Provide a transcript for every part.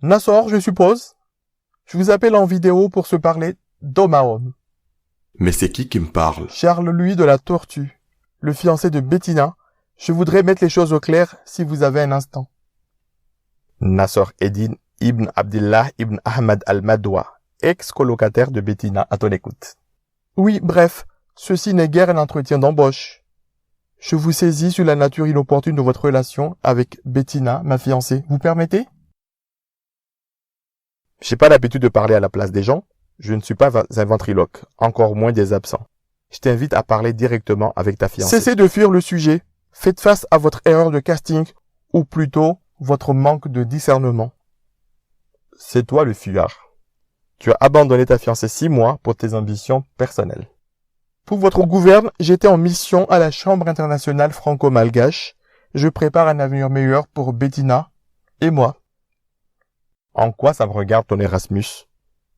Nassor, je suppose? Je vous appelle en vidéo pour se parler d'homme à homme. Mais c'est qui me parle? Charles Louis de la Tortue, le fiancé de Bettina. Je voudrais mettre les choses au clair si vous avez un instant. Nassor Eddin Ibn Abdillah Ibn Ahmad Al-Madwa, ex-colocataire de Bettina, à ton écoute. Oui, bref, ceci n'est guère un entretien d'embauche. Je vous saisis sur la nature inopportune de votre relation avec Bettina, ma fiancée. Vous permettez? J'ai pas l'habitude de parler à la place des gens. Je ne suis pas un ventriloque, encore moins des absents. Je t'invite à parler directement avec ta fiancée. Cessez de fuir le sujet. Faites face à votre erreur de casting, ou plutôt votre manque de discernement. C'est toi le fuyard. Tu as abandonné ta fiancée 6 mois pour tes ambitions personnelles. Pour votre gouverne, j'étais en mission à la Chambre internationale franco-malgache. Je prépare un avenir meilleur pour Bettina et moi. En quoi ça me regarde ton Erasmus?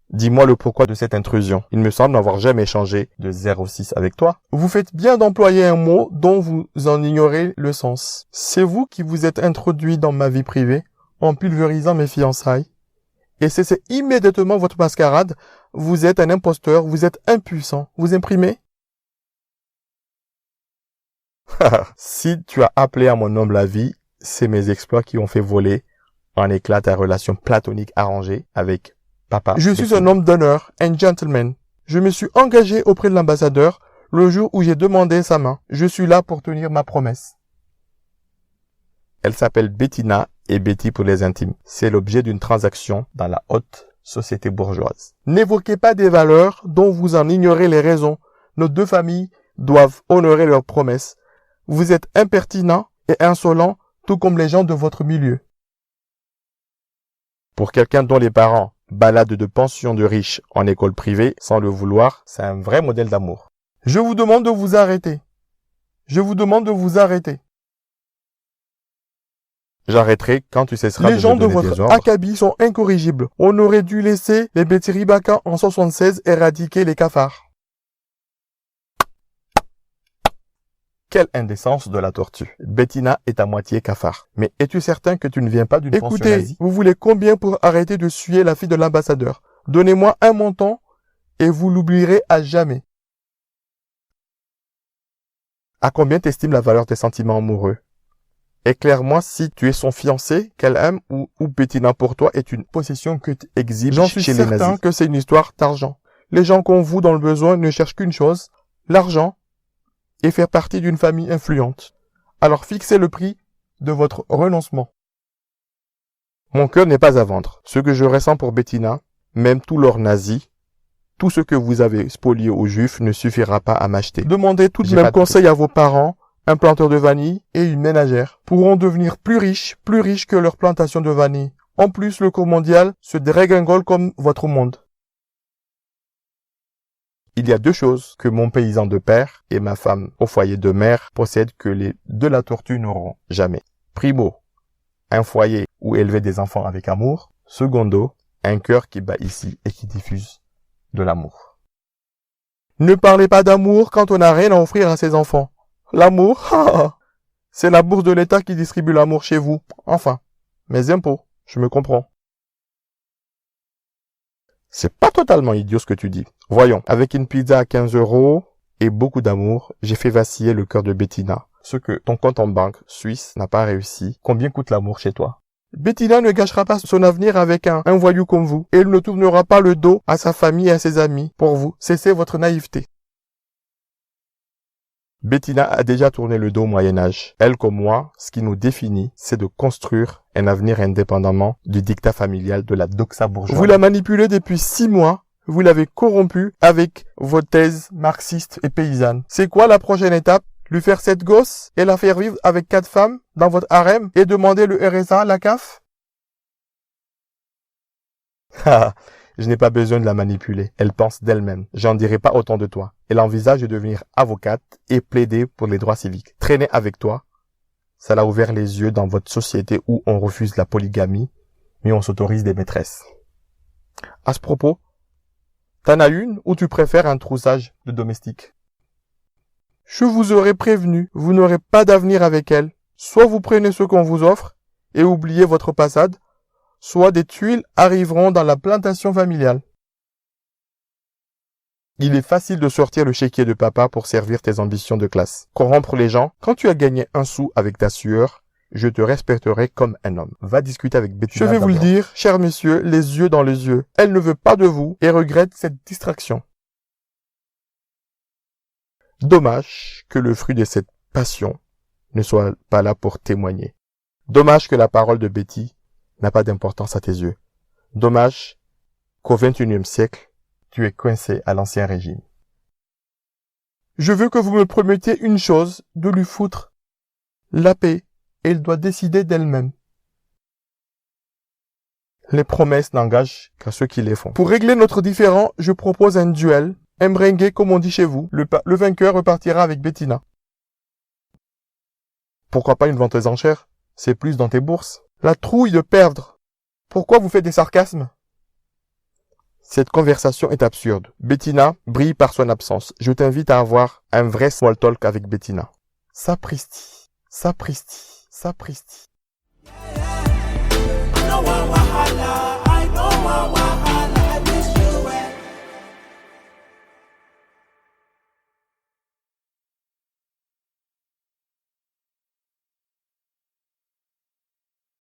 Dis-moi le pourquoi de cette intrusion. Il me semble n'avoir jamais échangé de 06 avec toi. Vous faites bien d'employer un mot dont vous en ignorez le sens. C'est vous qui vous êtes introduit dans ma vie privée en pulvérisant mes fiançailles. Et cessez immédiatement votre mascarade. Vous êtes un imposteur, vous êtes impuissant. Vous imprimez? Si tu as appelé à mon nom la vie, c'est mes exploits qui ont fait voler en éclat ta relation platonique arrangée avec papa. Je suis un homme d'honneur, un gentleman. Je me suis engagé auprès de l'ambassadeur le jour où j'ai demandé sa main. Je suis là pour tenir ma promesse. Elle s'appelle Bettina et Betty pour les intimes. C'est l'objet d'une transaction dans la haute société bourgeoise. N'évoquez pas des valeurs dont vous en ignorez les raisons. Nos deux familles doivent honorer leurs promesses. Vous êtes impertinent et insolent, tout comme les gens de votre milieu. Pour quelqu'un dont les parents baladent de pension de riches en école privée sans le vouloir, c'est un vrai modèle d'amour. Je vous demande de vous arrêter. Je vous demande de vous arrêter. J'arrêterai quand tu cesseras de me donner des ordres. Les gens de votre acabit sont incorrigibles. On aurait dû laisser les Bétiribaka en 76 éradiquer les cafards. Quelle indécence de la tortue. Bettina est à moitié cafard. Mais es-tu certain que tu ne viens pas d'une pension nazie? Écoutez, vous voulez combien pour arrêter de suer la fille de l'ambassadeur? Donnez-moi un montant et vous l'oublierez à jamais. À combien t'estimes la valeur de tes sentiments amoureux? Éclaire-moi si tu es son fiancé, qu'elle aime ou Bettina pour toi est une possession que tu exhibes chez les nazis. J'en suis certain que c'est une histoire d'argent. Les gens qu'on voue dans le besoin ne cherchent qu'une chose, l'argent, et faire partie d'une famille influente. Alors fixez le prix de votre renoncement. Mon cœur n'est pas à vendre. Ce que je ressens pour Bettina, même tout l'or nazi, tout ce que vous avez spolié aux Juifs ne suffira pas à m'acheter. Demandez tout de même conseil à vos parents, un planteur de vanille et une ménagère pourront devenir plus riches que leur plantation de vanille. En plus, le cours mondial se dégringole comme votre monde. Il y a 2 choses que mon paysan de père et ma femme au foyer de mère possèdent que les de la tortue n'auront jamais. Primo, un foyer où élever des enfants avec amour. Secondo, un cœur qui bat ici et qui diffuse de l'amour. Ne parlez pas d'amour quand on n'a rien à offrir à ses enfants. L'amour, c'est la bourse de l'État qui distribue l'amour chez vous. Enfin, mes impôts, je me comprends. C'est pas totalement idiot ce que tu dis. Voyons, avec une pizza à 15 € et beaucoup d'amour, j'ai fait vaciller le cœur de Bettina. Ce que ton compte en banque suisse n'a pas réussi. Combien coûte l'amour chez toi? Bettina ne gâchera pas son avenir avec un voyou comme vous. Et elle ne tournera pas le dos à sa famille et à ses amis. Pour vous, cessez votre naïveté. Bettina a déjà tourné le dos au Moyen-Âge. Elle comme moi, ce qui nous définit, c'est de construire un avenir indépendamment du dictat familial de la doxa bourgeoise. Vous la manipulez depuis 6 mois. Vous l'avez corrompue avec vos thèses marxistes et paysannes. C'est quoi la prochaine étape? Lui faire 7 gosses et la faire vivre avec 4 femmes dans votre harem et demander le RSA, la CAF? Je n'ai pas besoin de la manipuler. Elle pense d'elle-même. J'en dirai pas autant de toi. Elle envisage de devenir avocate et plaider pour les droits civiques. Traîner avec toi, ça l'a ouvert les yeux dans votre société où on refuse la polygamie, mais on s'autorise des maîtresses. À ce propos, t'en as une ou tu préfères un troussage de domestique? Je vous aurais prévenu, vous n'aurez pas d'avenir avec elle. Soit vous prenez ce qu'on vous offre et oubliez votre passade, soit des tuiles arriveront dans la plantation familiale. Il est facile de sortir le chéquier de papa pour servir tes ambitions de classe. Corrompre les gens, quand tu as gagné un sou avec ta sueur, je te respecterai comme un homme. Va discuter avec Bettina. Je vais vous le dire, chers messieurs, les yeux dans les yeux. Elle ne veut pas de vous et regrette cette distraction. Dommage que le fruit de cette passion ne soit pas là pour témoigner. Dommage que la parole de Betty n'a pas d'importance à tes yeux. Dommage qu'au XXIe siècle, tu es coincé à l'ancien régime. Je veux que vous me promettiez une chose, de lui foutre la paix, et elle doit décider d'elle-même. Les promesses n'engagent qu'à ceux qui les font. Pour régler notre différend, je propose un duel, un bringuet comme on dit chez vous. Le vainqueur repartira avec Bettina. Pourquoi pas une vente aux enchères? C'est plus dans tes bourses. La trouille de perdre. Pourquoi vous faites des sarcasmes? Cette conversation est absurde. Bettina brille par son absence. Je t'invite à avoir un vrai small talk avec Bettina. Sapristi, sapristi, sapristi.